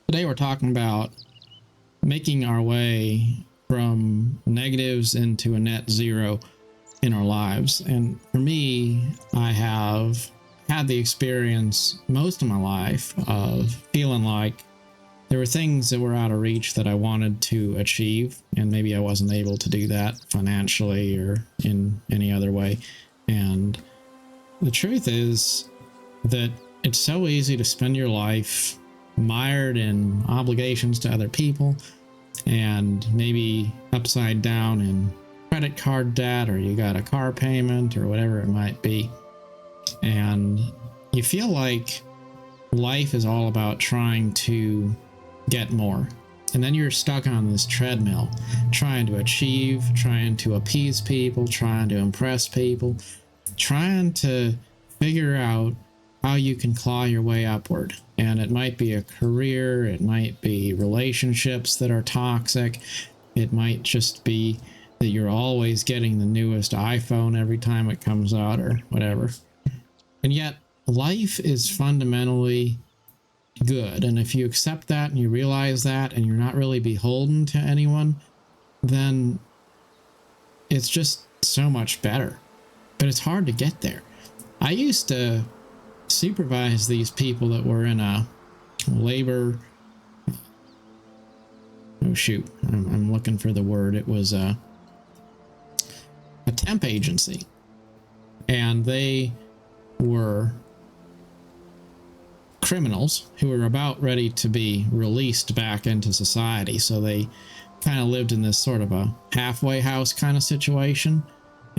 Today we're talking about making our way from negatives into a net zero in our lives. And for me, I have had the experience most of my life of feeling like there were things that were out of reach that I wanted to achieve, and maybe I wasn't able to do that financially or in any other way. And the truth is that it's so easy to spend your life mired in obligations to other people and maybe upside down in credit card debt, or you got a car payment or whatever it might be. And you feel like life is all about trying to get more. And then you're stuck on this treadmill, trying to achieve, trying to appease people, trying to impress people, trying to figure out how you can claw your way upward. And it might be a career, it might be relationships that are toxic, it might just be that you're always getting the newest iPhone every time it comes out or whatever. And yet life is fundamentally good. And if you accept that and you realize that and you're not really beholden to anyone, then it's just so much better. But it's hard to get there. I used to supervise these people that were in a labor, oh shoot, I'm looking for the word. It was a temp agency, and they were criminals who were about ready to be released back into society. So they kind of lived in this sort of a halfway house kind of situation.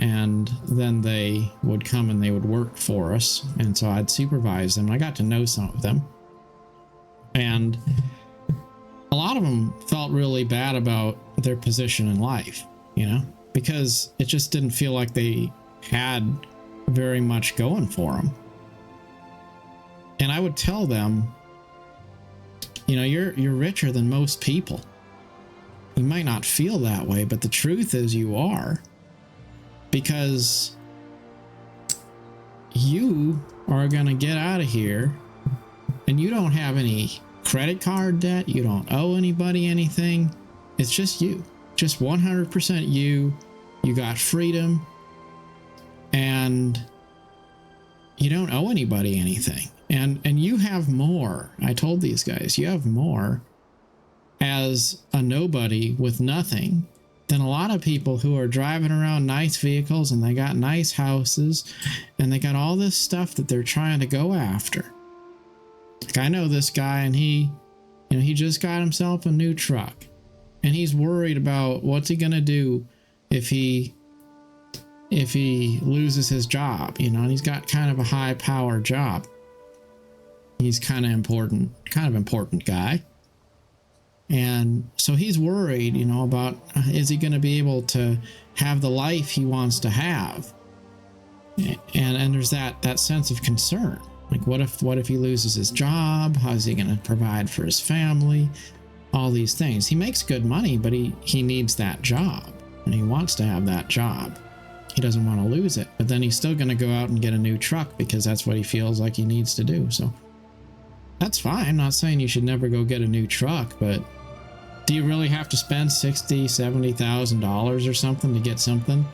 And then they would come and they would work for us. And so I'd supervise them. And I got to know some of them. And a lot of them felt really bad about their position in life, you know, because it just didn't feel like they had very much going for them. And I would tell them, you know, you're richer than most people. You might not feel that way, but the truth is you are. Because you are going to get out of here and you don't have any credit card debt. You don't owe anybody anything. It's just you, just 100% you. You got freedom and you don't owe anybody anything. And you have more. I told these guys, you have more as a nobody with nothing than a lot of people who are driving around nice vehicles and they got nice houses and they got all this stuff that they're trying to go after. Like, I know this guy, and he just got himself a new truck, and he's worried about what's he going to do if he loses his job, you know, and he's got kind of a high power job. He's kind of important guy. And so he's worried, you know, about, is he going to be able to have the life he wants to have? And there's that sense of concern. Like, what if he loses his job? How's he going to provide for his family? All these things. He makes good money, but he needs that job, and he wants to have that job. He doesn't want to lose it, but then he's still going to go out and get a new truck because that's what he feels like he needs to do. So that's fine. I'm not saying you should never go get a new truck, but do you really have to spend $60,000, $70,000 or something to get something?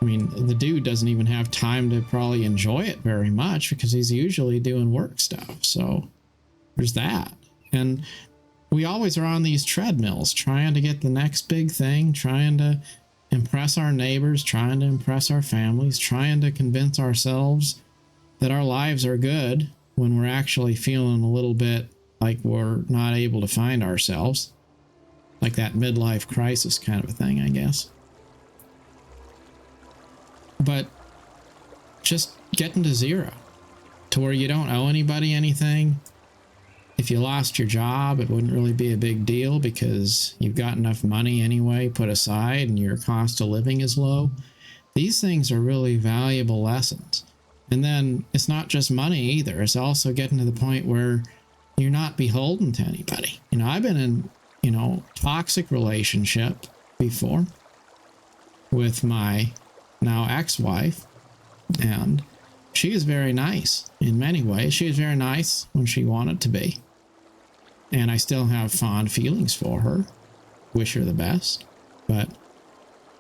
I mean, the dude doesn't even have time to probably enjoy it very much because he's usually doing work stuff. So there's that. And we always are on these treadmills trying to get the next big thing, trying to impress our neighbors, trying to impress our families, trying to convince ourselves that our lives are good when we're actually feeling a little bit like we're not able to find ourselves, like that midlife crisis kind of a thing, I guess. But just getting to zero, to where you don't owe anybody anything. If you lost your job, it wouldn't really be a big deal because you've got enough money anyway put aside and your cost of living is low. These things are really valuable lessons. And then it's not just money either. It's also getting to the point where you're not beholden to anybody. You know, I've been in, you know, toxic relationship before with my now ex-wife, and she is very nice in many ways. She was very nice when she wanted to be. And I still have fond feelings for her. Wish her the best. But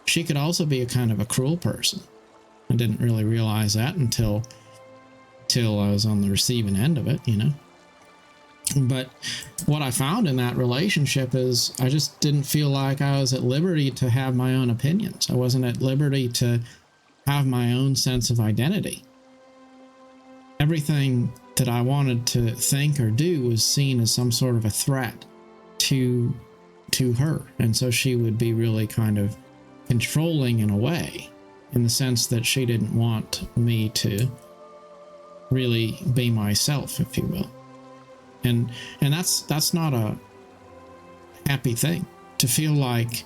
she could also be a kind of a cruel person. I didn't really realize that until I was on the receiving end of it, you know. But what I found in that relationship is I just didn't feel like I was at liberty to have my own opinions. I wasn't at liberty to have my own sense of identity. Everything that I wanted to think or do was seen as some sort of a threat to her. And so she would be really kind of controlling in a way, in the sense that she didn't want me to really be myself, if you will. And that's not a happy thing, to feel like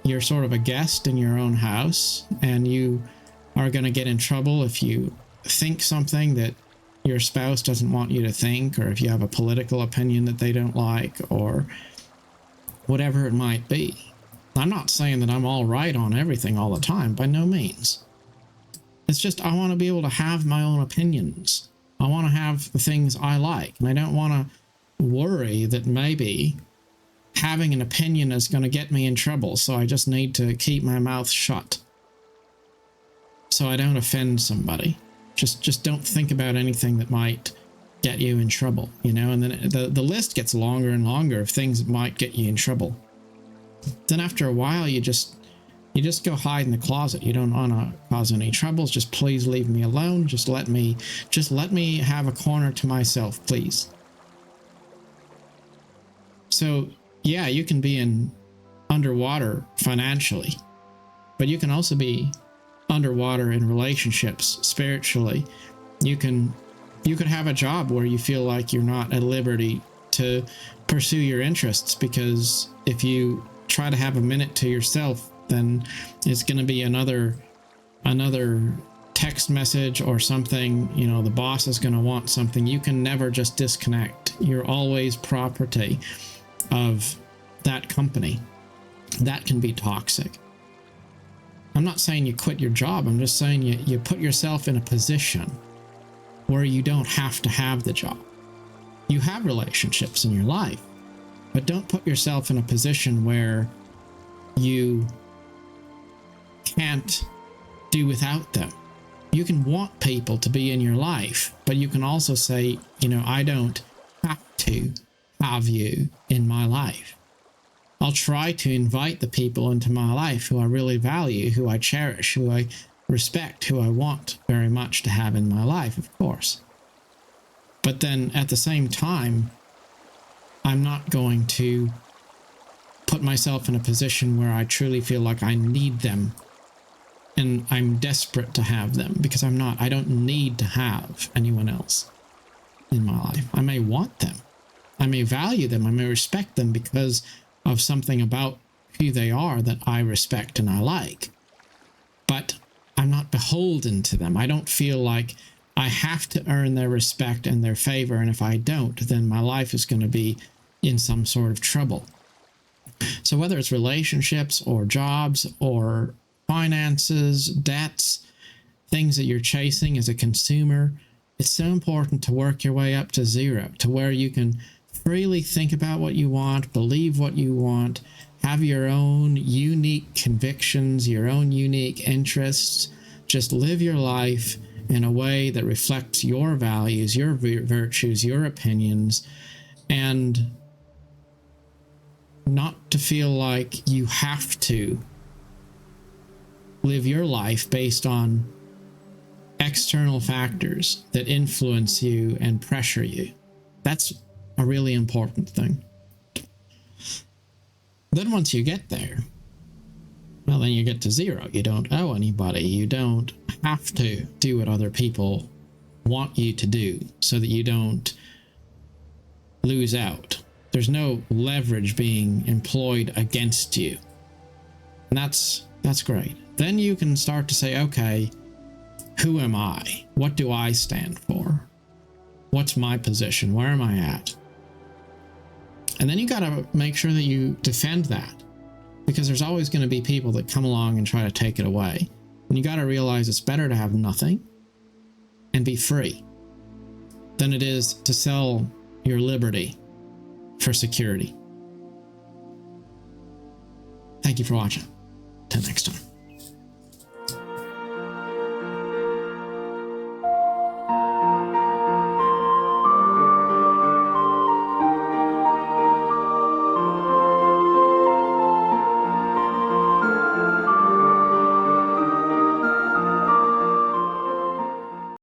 you're sort of a guest in your own house and you are going to get in trouble if you think something that your spouse doesn't want you to think, or if you have a political opinion that they don't like, or whatever it might be. I'm not saying that I'm all right on everything all the time, by no means. It's just I want to be able to have my own opinions. I want to have the things I like, and I don't want to worry that maybe having an opinion is going to get me in trouble, so I just need to keep my mouth shut so I don't offend somebody. Just don't think about anything that might get you in trouble, you know. And then the list gets longer and longer of things that might get you in trouble. Then after a while, you just go hide in the closet. You don't want to cause any troubles. Just please leave me alone. Just let me have a corner to myself, please. So yeah, you can be underwater financially, but you can also be underwater in relationships, spiritually. You could have a job where you feel like you're not at liberty to pursue your interests, because if you try to have a minute to yourself, then it's going to be another text message or something. You know, the boss is going to want something. You can never just disconnect. You're always property of that company. That can be toxic. I'm not saying you quit your job. I'm just saying you put yourself in a position where you don't have to have the job. You have relationships in your life, but don't put yourself in a position where you can't do without them. You can want people to be in your life, but you can also say, you know, I don't have to have you in my life. I'll try to invite the people into my life who I really value, who I cherish, who I respect, who I want very much to have in my life, of course. But then at the same time, I'm not going to put myself in a position where I truly feel like I need them and I'm desperate to have them, because I'm not. I don't need to have anyone else in my life. I may want them. I may value them. I may respect them because of something about who they are that I respect and I like. But I'm not beholden to them. I don't feel like I have to earn their respect and their favor, and if I don't, then my life is going to be in some sort of trouble. So whether it's relationships or jobs or finances, debts, things that you're chasing as a consumer, it's so important to work your way up to zero, to where you can freely think about what you want, believe what you want, have your own unique convictions, your own unique interests. Just live your life in a way that reflects your values, your virtues, your opinions, and not to feel like you have to live your life based on external factors that influence you and pressure you. That's a really important thing. Then once you get there, well, then you get to zero. You don't owe anybody. You don't have to do what other people want you to do so that you don't lose out. There's no leverage being employed against you. And that's great. Then you can start to say, okay, who am I? What do I stand for? What's my position? Where am I at? And then you got to make sure that you defend that, because there's always going to be people that come along and try to take it away. And you got to realize it's better to have nothing and be free than it is to sell your liberty for security. Thank you for watching. Till next time.